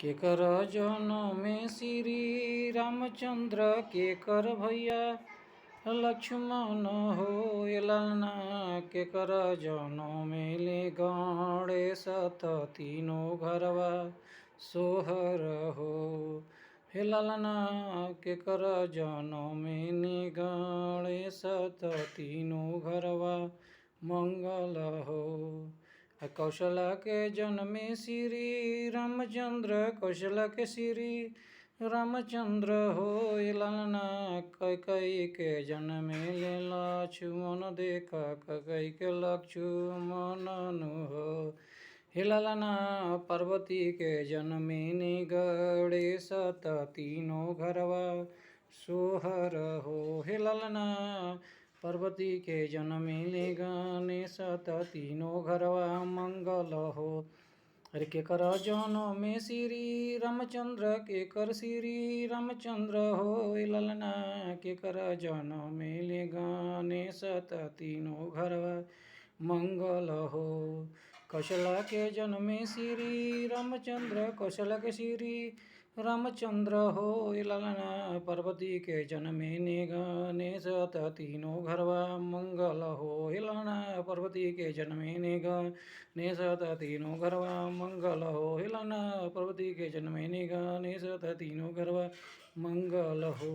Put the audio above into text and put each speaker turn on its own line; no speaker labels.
के कर जनम में श्री रामचंद्र के कर भैया लक्ष्मण हो ललना के कर जनम में ले गणेश तीनों घरवा सोहर हो हे ललना के कर जनम में ने गणेश तीनों घरवा मंगल हो। कौशला के जन्मे श्री रामचंद्र कौशला के श्री रामचंद्र हो ललना कैकई के जन्मे ले लक्ष्मण देखा कैकई के लक्ष्मण हो हे ललना पार्वती के जन्मे नि गणेश तीनों घरवा सोहर हो हे ललना पार्वती के जन्मे ले गणेश तीनों घरवा मंगल हो। हर के कर जनम में श्री रामचंद्र के कर श्री रामचंद्र हो ललना के कर जनम में ले गणेश तीनों घरवा मंगल हो। कौशला के जन्म में श्री रामचंद्र कौशला के श्री रामचंद्र हो ललना पार्वती के जन्मे ने गणेश तीनों घरवा मंगल हो ललना पार्वती के जन्मे ने गणेश तीनों घरवा मंगल हो ललना पार्वती के जन्मे ने गणेश तीनों घरवा मंगल हो।